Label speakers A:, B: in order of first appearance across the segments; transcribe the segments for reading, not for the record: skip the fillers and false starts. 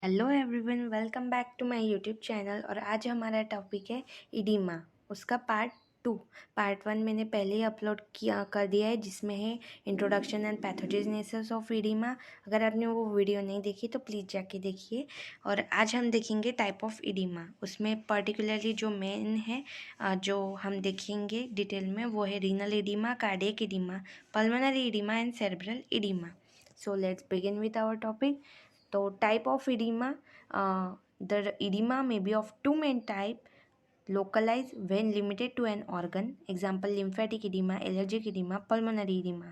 A: Hello everyone, welcome back to my YouTube channel. और आज हमारा टॉपिक है इडीमा, उसका पार्ट 2। पार्ट 1 मैंने पहले ही अपलोड किया कर दिया है, जिसमें है introduction and pathogenesis of oedema. अगर आपने वो वीडियो नहीं देखी तो प्लीज़ जाके देखिए। और आज हम देखेंगे टाइप ऑफ इडीमा। उसमें पर्टिकुलरली जो मेन है, जो हम देखेंगे डिटेल में, वो है renal oedema, cardiac oedema, pulmonary oedema and cerebral oedema. So let's begin with our topic. तो type of oedema, the edema may be of two main type: localized when limited to an organ, example lymphatic edema, allergic edema, pulmonary edema।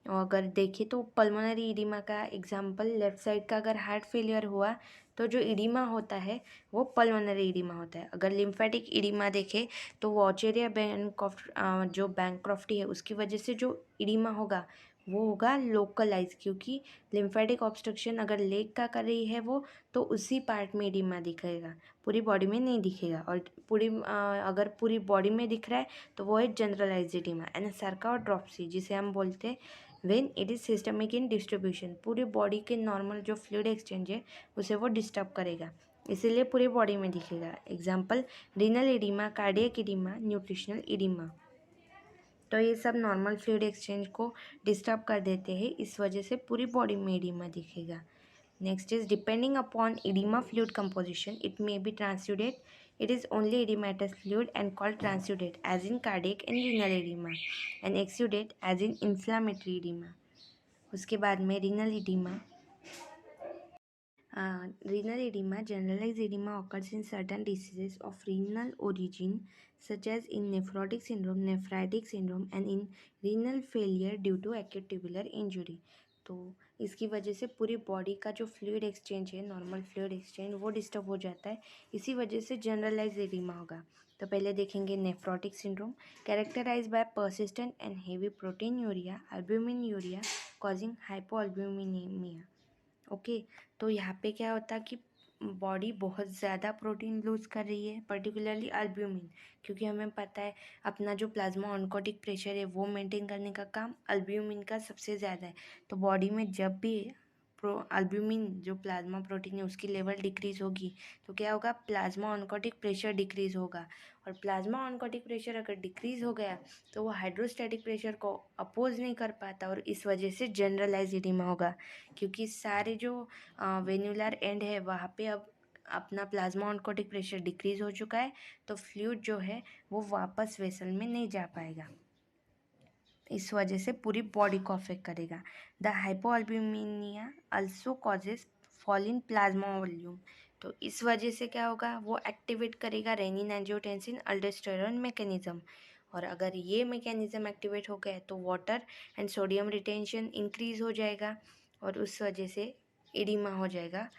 A: और अगर देखें तो pulmonary oedema का example, left side का अगर heart failure हुआ तो जो इडीमा होता है वो पल्मोनरी इडीमा होता है। अगर लिम्फेटिक इडीमा देखें तो वॉचेरिया जो बैंक्रॉफ्टी है उसकी वजह से जो इडीमा होगा वो होगा लोकलाइज, क्योंकि लिम्फेटिक ऑब्स्ट्रक्शन अगर लेग का कर रही है वो, तो उसी पार्ट में इडीमा दिखेगा, पूरी बॉडी में नहीं दिखेगा। और अगर पूरी बॉडी में दिख रहा है तो वो है जनरलाइज इडीमा। एंड सर्का और ड्रॉप्सी, जिसे हम बोलते हैं when it is systemic in distribution, पूरी बॉडी के नॉर्मल जो फ्लूइड एक्सचेंज है उसे वो डिस्टर्ब करेगा, इसीलिए पूरी बॉडी में दिखेगा। Example renal oedema, cardiac oedema, nutritional oedema. तो ये सब नॉर्मल फ्लूइड एक्सचेंज को डिस्टर्ब कर देते हैं, इस वजह से पूरी बॉडी में इडीमा दिखेगा। Next is depending upon oedema fluid composition, it may be transudate, it is only edematous fluid and called transudate as in cardiac and renal edema, and exudate as in inflammatory edema। उसके बाद में renal oedema. Renal edema, generalized edema, occurs in certain diseases of renal origin, such as in nephrotic syndrome, nephritic syndrome, and in renal failure due to acute tubular injury। तो इसकी वजह से पूरी body का जो फ्लूइड एक्सचेंज है, normal fluid exchange, वो disturb हो जाता है, इसी वजह से जनरलाइज एडिमा होगा। तो पहले देखेंगे nephrotic syndrome, characterize by persistent and heavy proteinuria, albuminuria, causing hypoalbuminemia. Okay. तो यहाँ पे क्या होता है कि बॉडी बहुत ज़्यादा प्रोटीन लूज़ कर रही है, पर्टिकुलरली अल्ब्यूमिन, क्योंकि हमें पता है अपना जो प्लाज्मा ऑन्कोटिक प्रेशर है वो मेंटेन करने का काम अल्ब्यूमिन का सबसे ज़्यादा है। तो बॉडी में जब भी अल्ब्यूमिन जो प्लाज्मा प्रोटीन है उसकी लेवल डिक्रीज़ होगी तो क्या होगा, प्लाज्मा ऑन्कोटिक प्रेशर डिक्रीज़ होगा। और प्लाज्मा ऑन्कोटिक प्रेशर अगर डिक्रीज़ हो गया तो वो हाइड्रोस्टैटिक प्रेशर को अपोज नहीं कर पाता, और इस वजह से जनरलाइज एडिमा होगा, क्योंकि सारे जो वेन्युलर एंड है वहाँ पे अब अपना प्लाज्मा ऑन्कोटिक प्रेशर डिक्रीज़ हो चुका है, तो फ्लूइड जो है वो वापस वेसल में नहीं जा पाएगा, इस वजह से पूरी बॉडी को अफेक्ट करेगा। The hypoalbuminemia also causes fall in plasma volume. तो इस वजह से क्या होगा, वो एक्टिवेट करेगा रेनिन एंजियोटेंसिन अल्डोस्टेरोन मैकेनिज्म। और अगर ये मैकेनिज्म एक्टिवेट हो गया तो water and sodium retention increase हो जाएगा, और उस वजह से एडिमा हो जाएगा।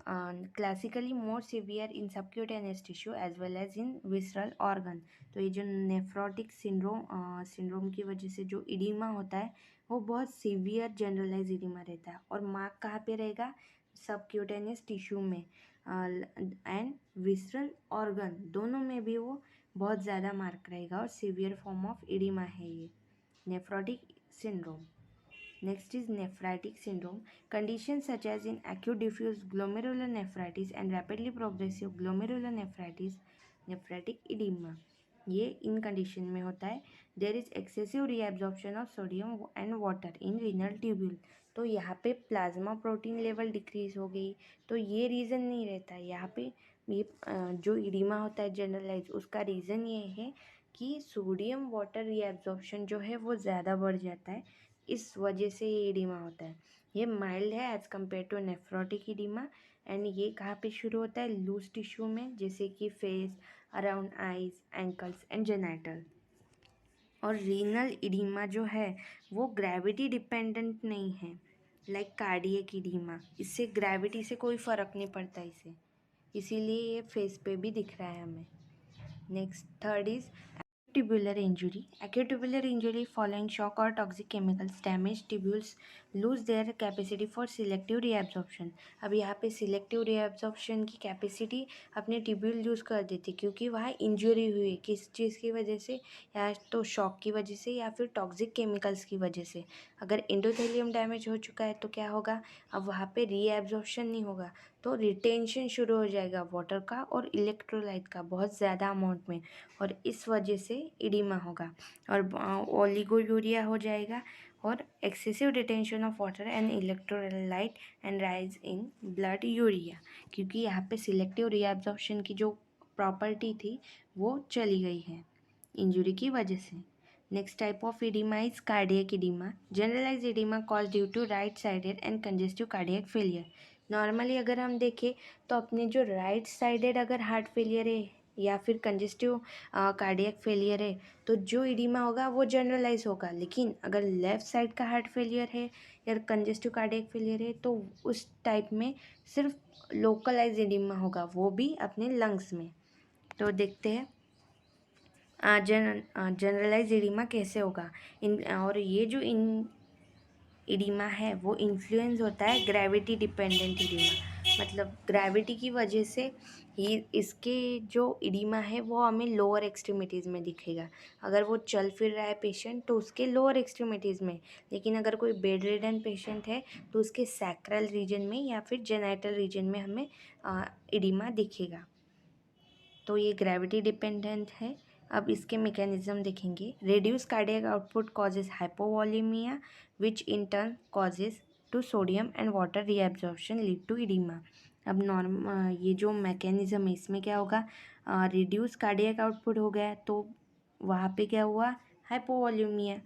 A: Classically more severe in subcutaneous tissue as well as in visceral organ. तो ये जो नेफ्रोटिक सिंड्रोम की वजह से जो इडीमा होता है वो बहुत सीवियर जनरलाइज इडीमा रहता है, और मार्क कहाँ पे रहेगा, सबक्यूटेनियस टिश्यू में एंड विसरल ऑर्गन, दोनों में भी वो बहुत ज़्यादा मार्क रहेगा, और सीवियर फॉर्म ऑफ इडीमा है ये nephrotic syndrome. Next is nephritic syndrome. Conditions such as in acute diffuse glomerulonephritis and rapidly progressive glomerulonephritis, nephritic edema, ये इन कंडीशन में होता है। There is excessive reabsorption of sodium and water in renal tubule. तो यहाँ पे plasma protein level decrease हो गई, तो ये रीज़न नहीं रहता है यहाँ पे। ये जो इडीमा होता है जनरलाइज, उसका रीज़न ये है कि सोडियम वाटर रीएब्जॉर्प्शन जो है वो ज़्यादा बढ़ जाता है, इस वजह से ये इडीमा होता है। ये माइल्ड है as compare to nephrotic oedema. And ये कहाँ पे शुरू होता है, लूज टिश्यू में, जैसे कि face, around eyes, ankles and genital. और रीनल इडीमा जो है वो ग्रेविटी डिपेंडेंट नहीं है, लाइक कार्डियक इडीमा, इससे ग्रेविटी से कोई फ़र्क नहीं पड़ता इसे, इसीलिए ये फेस पे भी दिख रहा है हमें। Next third is tubular injury. Acute tubular injury following shock or toxic chemicals damage tubules lose their capacity for selective reabsorption. अब यहाँ पे सिलेक्टिव रीएब्जॉर्प्शन की कैपेसिटी अपने ट्यूब्यूल यूज़ कर देती, क्योंकि वहाँ इंजरी हुई किस चीज़ की वजह से, या तो शॉक की वजह से या फिर टॉक्सिक केमिकल्स की वजह से। अगर एंडोथेलियम डैमेज हो चुका है तो क्या होगा, अब वहाँ पे रीएब्जॉर्प्शन नहीं होगा, तो रिटेंशन शुरू हो जाएगा वाटर का और इलेक्ट्रोलाइट का बहुत ज़्यादा अमाउंट में, और इस वजह से इडिमा होगा और ओलिगोयूरिया हो जाएगा और excessive detention of water and electrolyte and rise in blood urea, क्योंकि यहाँ पे सिलेक्टिव रीअब्जॉर्प्शन की जो प्रॉपर्टी थी वो चली गई है इंजुरी की वजह से। Next type of oedema is cardiac oedema. Generalize oedema cause due to right sided and congestive cardiac failure. Normally अगर हम देखें तो अपने जो राइट साइडेड अगर हार्ट फेलियर है या फिर कंजेस्टिव कार्डियक फेलियर है तो जो इडिमा होगा वो जनरलाइज होगा, लेकिन अगर लेफ़्ट साइड का हार्ट फेलियर है या कंजेस्टिव कार्डियक फेलियर है तो उस टाइप में सिर्फ लोकलाइज इडिमा होगा, वो भी अपने लंग्स में। तो देखते हैं जनरलाइज इडिमा कैसे होगा। और ये जो इडिमा है वो इन्फ्लुएंस होता है ग्रेविटी डिपेंडेंट इडिमा, मतलब ग्रेविटी की वजह से ये इसके जो इडिमा है वो हमें लोअर एक्सट्रीमिटीज़ में दिखेगा। अगर वो चल फिर रहा है पेशेंट तो उसके लोअर एक्सट्रीमिटीज़ में, लेकिन अगर कोई बेड रिडन पेशेंट है तो उसके सैक्रल रीजन में या फिर जेनाइटल रीजन में हमें इडिमा दिखेगा। तो ये ग्रेविटी डिपेंडेंट है। अब इसके मैकेनिज्म देखेंगे। Reduce cardiac output causes hypovolemia which in turn causes to sodium and water reabsorption lead to edema. अब ये जो मैकेनिज्म है इसमें क्या होगा, रिड्यूस कार्डियक आउटपुट हो गया तो वहाँ पे क्या हुआ, हाइपोवॉल्यूमिया,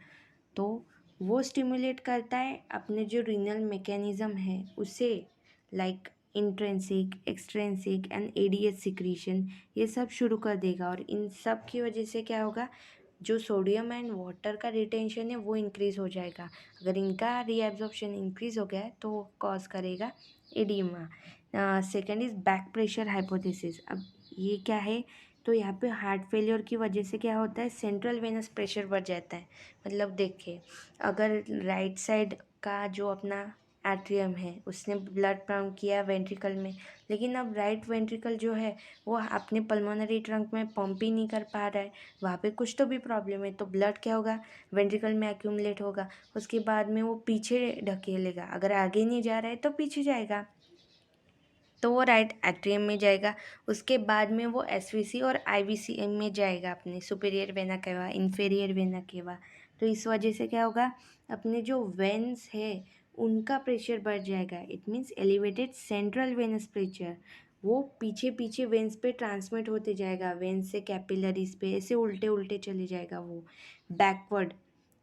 A: तो वो स्टिमुलेट करता है अपने जो रीनल मैकेनिज्म है उसे, like intrinsic extrinsic and ADH secretion, ये सब शुरू कर देगा। और इन सब की वजह से क्या होगा, जो सोडियम एंड वाटर का रिटेंशन है वो इंक्रीज़ हो जाएगा। अगर इनका रीएब्जॉर्प्शन इंक्रीज़ हो गया है तो कॉज करेगा oedema. Second is back pressure hypothesis. अब ये क्या है, तो यहाँ पे हार्ट फेलियर की वजह से क्या होता है, सेंट्रल वेनस प्रेशर बढ़ जाता है। मतलब देखिए, अगर राइट साइड का जो अपना एट्रियम है उसने ब्लड पंप किया वेंट्रिकल में, लेकिन अब राइट वेंट्रिकल जो है वो अपने पल्मोनरी ट्रंक में पंप ही नहीं कर पा रहा है, वहाँ पे कुछ तो भी प्रॉब्लम है, तो ब्लड क्या होगा, वेंट्रिकल में एक्यूमुलेट होगा, उसके बाद में वो पीछे ढकेलेगा, अगर आगे नहीं जा रहा है तो पीछे जाएगा, तो वो राइट एट्रियम में जाएगा, उसके बाद में वो एसवीसी और आईवीसी में जाएगा, अपने superior vena cava inferior vena cava. तो इस वजह से क्या होगा, अपने जो वेन्स है उनका प्रेशर बढ़ जाएगा। It means elevated central venous pressure, वो पीछे पीछे वेन्स पे ट्रांसमिट होते जाएगा, वेन्स से कैपिलरीज पे ऐसे उल्टे उल्टे चले जाएगा, वो बैकवर्ड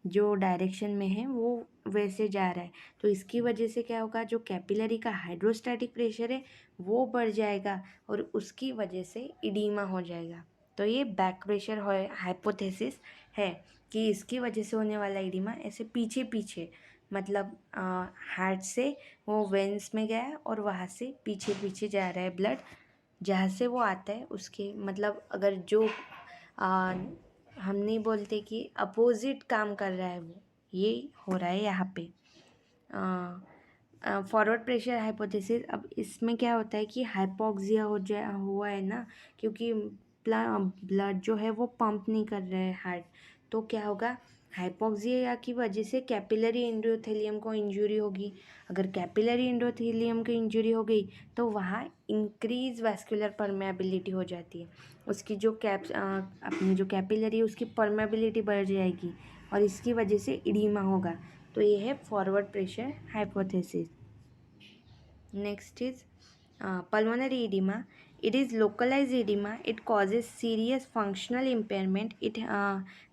A: जो डायरेक्शन में है वो वैसे जा रहा है। तो इसकी वजह से क्या होगा, जो कैपिलरी का हाइड्रोस्टैटिक प्रेशर है वो बढ़ जाएगा और उसकी वजह से इडीमा हो जाएगा। तो ये बैक प्रेशर हाइपोथेसिस है कि इसकी वजह से होने वाला इडीमा ऐसे पीछे पीछे, मतलब हार्ट से वो वेंस में गया और वहाँ से पीछे पीछे जा रहा है ब्लड, जहाँ से वो आता है उसके, मतलब अगर जो हम नहीं बोलते कि अपोजिट काम कर रहा है वो, ये हो रहा है यहाँ पे। Forward pressure hypothesis. अब इसमें क्या होता है कि हाइपोक्सिया हुआ है ना, क्योंकि ब्लड जो है वो पंप नहीं कर रहा है हार्ट, तो क्या होगा, हाइपोक्सिया की वजह से कैपिलरी एंडोथेलियम को इंजरी होगी। अगर कैपिलरी एंडोथेलियम की इंजरी हो गई तो वहाँ इंक्रीज वैस्कुलर परमेबिलिटी हो जाती है, उसकी जो अपनी जो कैपिलरी है उसकी परमेबिलिटी बढ़ जाएगी और इसकी वजह से इडीमा होगा। तो ये है forward pressure hypothesis. Next is pulmonary edema. It is localized edema. It causes serious functional impairment. It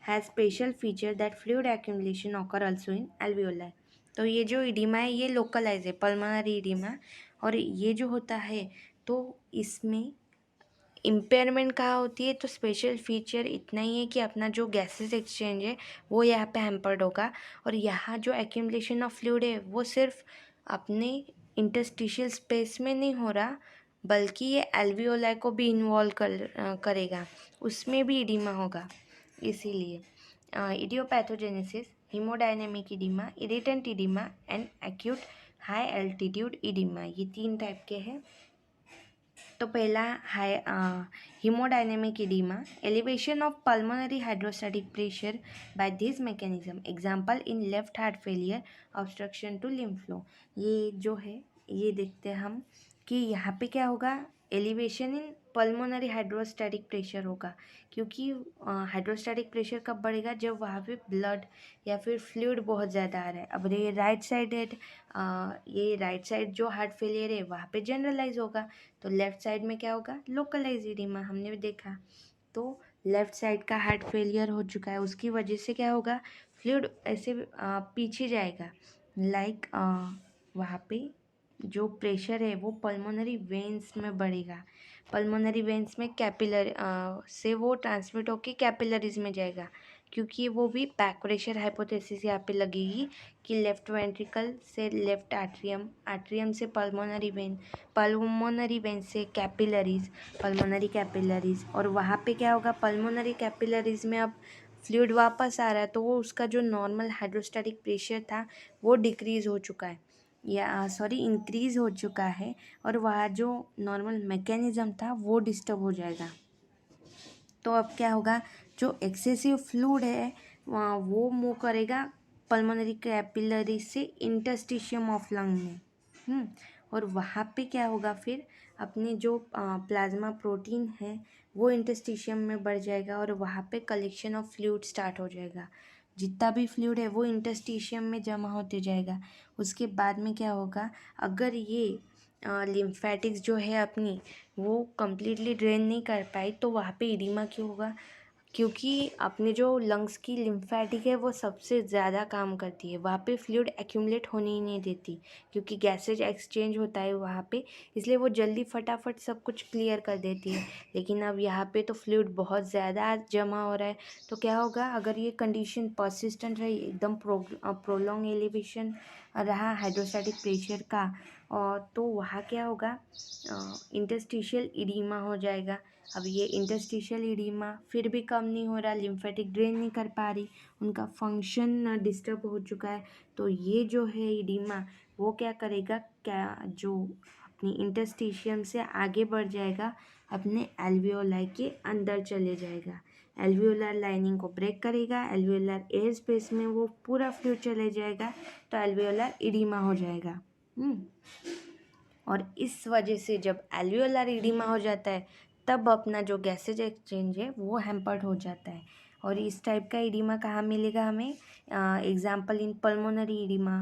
A: has special feature that fluid accumulation occur also in alveoli. तो ये जो इडीमा है ये लोकलाइज है, पल्मोनरी इडीमा। और ये जो होता है तो इसमें इम्पेयरमेंट कहाँ होती है, तो स्पेशल फीचर इतना ही है कि अपना जो गैसेस एक्सचेंज है वो यहाँ पे हैम्पर्ड होगा, और यहाँ जो एक्यूमुलेशन ऑफ फ्लूइड है वो सिर्फ अपने इंटरस्टिशियल स्पेस में नहीं हो रहा, बल्कि ये एल्वियोलाई को भी इन्वॉल्व करेगा, उसमें भी इडीमा होगा। इसीलिए etiopathogenesis. Hemodynamic edema, irritant edema and acute high altitude edema, ये 3 टाइप के हैं। तो पहला high hemodynamic edema, elevation of pulmonary hydrostatic pressure by this mechanism, example in left heart failure, obstruction to lymph flow. ये जो है ये देखते हैं हम कि यहाँ पे क्या होगा, elevation in pulmonary hydrostatic pressure होगा, क्योंकि हाइड्रोस्टैटिक प्रेशर कब बढ़ेगा, जब वहाँ पे ब्लड या फिर फ्लूइड बहुत ज़्यादा आ रहा है। अब ये राइट साइड है, ये राइट साइड जो हार्ट फेलियर है वहाँ पे जनरलाइज होगा, तो लेफ़्ट साइड में क्या होगा, लोकलाइज इडिमा, हमने भी देखा। तो लेफ़्ट साइड का हार्ट फेलियर हो चुका है, उसकी वजह से क्या होगा, फ्लूइड ऐसे पीछे जाएगा, लाइक वहाँ पे जो प्रेशर है वो पल्मोनरी वेन्स में बढ़ेगा, पल्मोनरी वेन्स में कैपिलर से वो ट्रांसमिट होके कैपिलरीज में जाएगा, क्योंकि वो भी बैक प्रेशर हाइपोथेसिस यहाँ पे लगेगी कि लेफ़्ट वेंट्रिकल से लेफ़्ट एट्रियम, एट्रियम से पल्मोनरी वेन, पल्मोनरी वेन से कैपिलरीज, पल्मोनरी कैपिलरीज, और वहाँ पे क्या होगा, पल्मोनरी कैपिलरीज में अब फ्लूइड वापस आ रहा है, तो वो उसका जो नॉर्मल हाइड्रोस्टैटिक प्रेशर था वो डिक्रीज़ हो चुका है, या सॉरी इंक्रीज़ हो चुका है, और वह जो नॉर्मल मैकेनिज़्म था वो डिस्टर्ब हो जाएगा। तो अब क्या होगा, जो एक्सेसिव फ्लूइड है वो मूव करेगा पल्मोनरी कैपिलरी से इंटरस्टिशियम ऑफ लंग में, और वहाँ पे क्या होगा, फिर अपने जो प्लाज्मा प्रोटीन है वो इंटरस्टिशियम में बढ़ जाएगा, और वहाँ पे कलेक्शन ऑफ फ्लूइड स्टार्ट हो जाएगा, जितना भी फ्लूइड है वो इंटरस्टिशियम में जमा होते जाएगा। उसके बाद में क्या होगा, अगर ये लिम्फेटिक्स जो है अपनी वो कम्प्लीटली ड्रेन नहीं कर पाई, तो वहाँ पे इडिमा क्यों होगा, क्योंकि अपने जो लंग्स की लिम्फेटिक है वो सबसे ज़्यादा काम करती है, वहाँ पे फ्लूइड एक्यूमुलेट होने ही नहीं देती, क्योंकि गैसेज एक्सचेंज होता है वहाँ पे, इसलिए वो जल्दी फटाफट सब कुछ क्लियर कर देती है। लेकिन अब यहाँ पे तो फ्लूइड बहुत ज़्यादा जमा हो रहा है, तो क्या होगा, अगर ये कंडीशन परसिस्टेंट रही, एकदम प्रोलॉन्ग एलिवेशन रहा हाइड्रोस्टैटिक प्रेशर का, और तो वहाँ क्या होगा, इंटरस्टिशियल इडीमा हो जाएगा। अब ये इंटरस्टिशियल इडीमा फिर भी कम नहीं हो रहा, लिम्फेटिक ड्रेन नहीं कर पा रही, उनका फंक्शन डिस्टर्ब हो चुका है, तो ये जो है इडीमा वो क्या करेगा, क्या जो अपनी इंटरस्टिशियम से आगे बढ़ जाएगा, अपने एल्वियोलाई के अंदर चले जाएगा, एल्वियोलर लाइनिंग को ब्रेक करेगा, एल्वियोलर एयर स्पेस में वो पूरा फ्लूइड चले जाएगा, तो एल्वियोलर इडीमा हो जाएगा। और इस वजह से जब एल्वियोलर इडिमा हो जाता है, तब अपना जो गैसेज एक्सचेंज है वो हैम्पर्ड हो जाता है। और इस टाइप का इडिमा कहाँ मिलेगा हमें, एग्जाम्पल इन पल्मोनरी इडिमा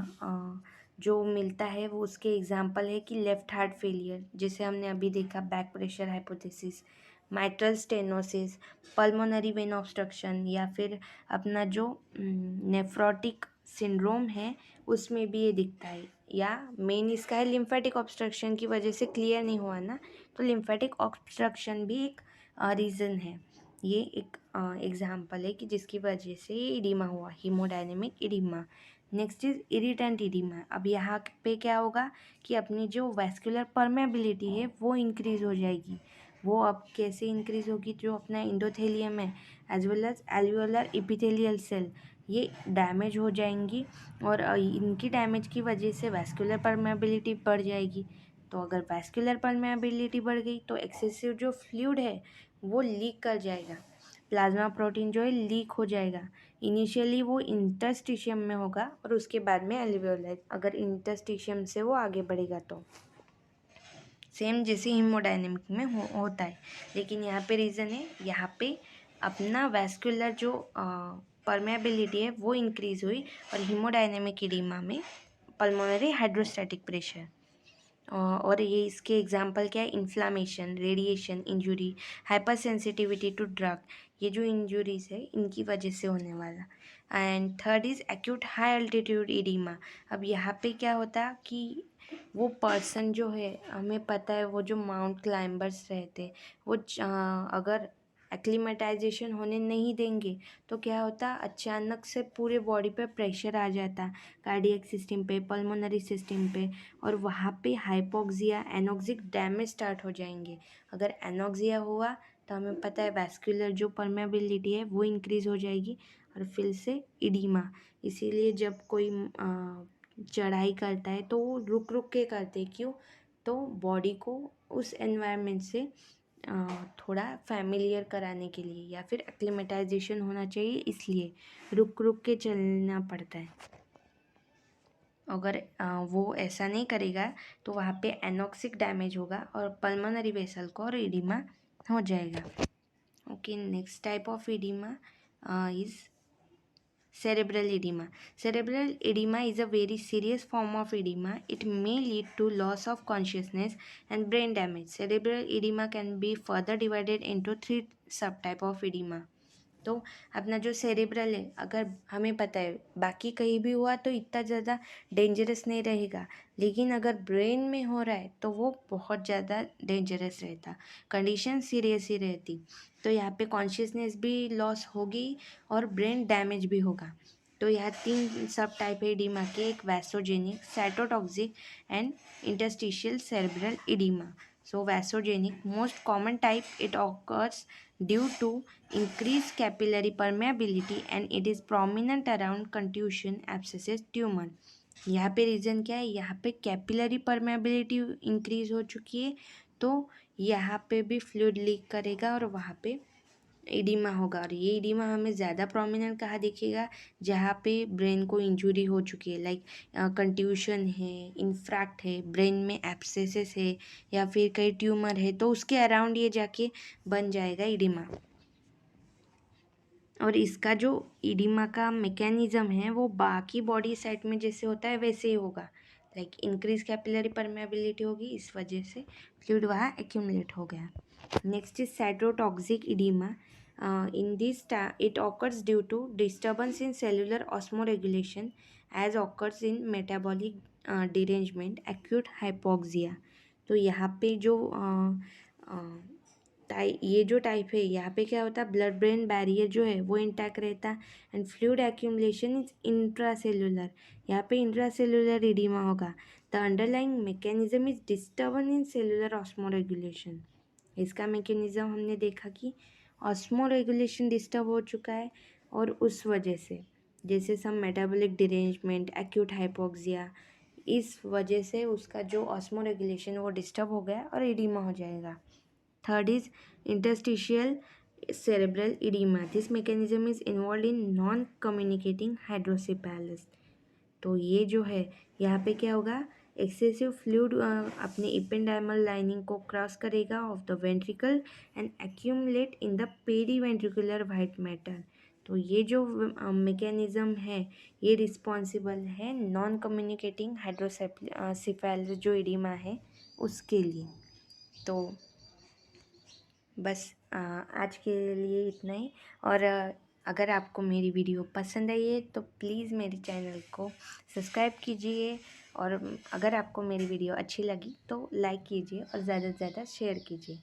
A: जो मिलता है वो उसके एग्जाम्पल है कि लेफ़्ट हार्ट फेलियर, जैसे हमने अभी देखा back pressure hypothesis, mitral stenosis, pulmonary vein obstruction, या फिर अपना जो नेफ्रोटिक सिंड्रोम है उसमें भी ये दिखता है, या मेन इसका है लिम्फेटिक ऑब्स्ट्रक्शन की वजह से क्लियर नहीं हुआ ना, तो लिम्फेटिक ऑब्स्ट्रक्शन भी एक रीज़न है, ये एक एग्जाम्पल है कि जिसकी वजह से ये इडिमा हुआ, haemodynamic oedema. Next is irritant oedema. अब यहाँ पे क्या होगा कि अपनी जो वैस्कुलर परमेबिलिटी है वो इंक्रीज़ हो जाएगी। वो अब कैसे इंक्रीज़ होगी, जो अपना इंडोथेलियम है as well as alveolar epithelial cell ये डैमेज हो जाएंगी, और इनकी डैमेज की वजह से वैस्कुलर परमेबिलिटी बढ़ जाएगी। तो अगर वैस्कुलर परमेबिलिटी बढ़ गई तो एक्सेसिव जो फ्लूइड है वो लीक कर जाएगा, प्लाज्मा प्रोटीन जो है लीक हो जाएगा। इनिशियली वो इंटरस्टिशियम में होगा और उसके बाद में एल्वियोलर, अगर इंटरस्टिशियम से वो आगे बढ़ेगा तो सेम जैसे हीमोडायनेमिक में होता है। लेकिन यहाँ पे रीज़न है, यहाँ पे अपना वैस्कुलर जो परमेबिलिटी है वो इंक्रीज़ हुई, और हीमोडायनेमिक इडिमा में पल्मोनरी हाइड्रोस्टैटिक प्रेशर, और ये इसके एग्जांपल क्या है, inflammation, radiation, injury, hyper sensitivity to drug, ये जो इंजुरीज है इनकी वजह से होने वाला। And third is acute high altitude oedema. अब यहाँ पे क्या होता कि वो पर्सन जो है, हमें पता है वो जो माउंट क्लाइंबर्स रहते, वो अगर एक्लीमेटाइजेशन होने नहीं देंगे तो क्या होता, अचानक से पूरे बॉडी पे प्रेशर आ जाता, कार्डियक सिस्टम पे, पल्मोनरी सिस्टम पे, और वहाँ पे हाइपोक्सिया, एनोक्सिक डैमेज स्टार्ट हो जाएंगे। अगर एनोक्सिया हुआ तो हमें पता है वैस्कुलर जो परमेबिलिटी है वो इंक्रीज़ हो जाएगी, और फिर से इडीमा। इसीलिए जब कोई चढ़ाई करता है तो वो रुक रुक के करते, क्यों? तो बॉडी को उस एनवायरनमेंट से थोड़ा फैमिलियर कराने के लिए या फिर एक्लिमेटाइजेशन होना चाहिए, इसलिए रुक रुक के चलना पड़ता है। अगर वो ऐसा नहीं करेगा तो वहाँ पे एनॉक्सिक डैमेज होगा और पल्मोनरी वेसल को और इडीमा हो जाएगा। Okay, next type of oedema is cerebral edema. Cerebral edema is a very serious form of edema. It may lead to loss of consciousness and brain damage. Cerebral edema can be further divided into 3 subtype of edema. तो अपना जो cerebral है, अगर हमें पता है बाकी कहीं भी हुआ तो इतना ज़्यादा डेंजरस नहीं रहेगा, लेकिन अगर ब्रेन में हो रहा है तो वो बहुत ज़्यादा डेंजरस रहता, कंडीशन सीरियस ही रहती। तो यहाँ पे कॉन्शियसनेस भी लॉस होगी और ब्रेन डैमेज भी होगा। तो यहाँ 3 सब टाइप है इडीमा के, एक vasogenic, cytotoxic and interstitial cerebral edema. So vasogenic, most common type, it occurs due to increased capillary permeability and it is prominent around contusion, abscesses, tumor. यहाँ पे रीज़न क्या है? यहाँ पे कैपिलरी परमेबिलिटी इंक्रीज हो चुकी है, तो यहाँ पे भी फ्लूइड लीक करेगा और वहाँ पे इडीमा होगा। और ये इडीमा हमें ज़्यादा प्रोमिनेंट कहाँ दिखेगा? जहाँ पे ब्रेन को इंजुरी हो चुकी है, लाइक कंट्यूशन है, इन्फ्रैक्ट है, ब्रेन में एब्सेसेस है या फिर कहीं ट्यूमर है, तो उसके अराउंड ये जाके बन जाएगा इडीमा। और इसका जो इडीमा का मैकेनिज़्म है वो बाकी बॉडी साइड में जैसे होता है वैसे ही होगा, लाइक इंक्रीज कैपिलरी परमेबिलिटी होगी, इस वजह से फ्लूइड वहाँ एक्यूमुलेट हो गया। Next is cytotoxic oedema. In this it occurs due to disturbance in cellular osmoregulation as occurs in metabolic derangement, acute hypoxia. तो यहाँ पे जो ये जो टाइप है, यहाँ पे क्या होता है, ब्लड ब्रेन बैरियर जो है वो इंटैक्ट रहता है and fluid accumulation is intracellular. यहाँ पे इंट्रासेलुलर इडीमा होगा। The underlying mechanism is disturbance in cellular osmoregulation. इसका मैकेनिज्म हमने देखा कि ऑस्मो रेगुलेशन डिस्टर्ब हो चुका है और उस वजह से जैसे सम मेटाबॉलिक डिरेंजमेंट, एक्यूट हाइपोक्सिया, इस वजह से उसका जो ऑस्मो रेगुलेशन वो डिस्टर्ब हो गया और इडीमा हो जाएगा। Third is interstitial cerebral edema. This mechanism is involved in non-communicating hydrocephalus. तो ये जो है यहाँ पे क्या होगा, एक्सेसिव फ्लूइड अपने इपेंडाइमल लाइनिंग को क्रॉस करेगा of the ventricle and accumulate in the periventricular white matter. तो ये जो मैकेनिज्म है ये रिस्पॉन्सिबल है नॉन कम्युनिकेटिंग हाइड्रोसेफेलस जो इडीमा है उसके लिए। तो बस आज के लिए इतना ही। और अगर आपको मेरी वीडियो पसंद आई है तो प्लीज़ मेरे चैनल को सब्सक्राइब कीजिए, और अगर आपको मेरी वीडियो अच्छी लगी तो लाइक कीजिए और ज़्यादा से ज़्यादा शेयर कीजिए।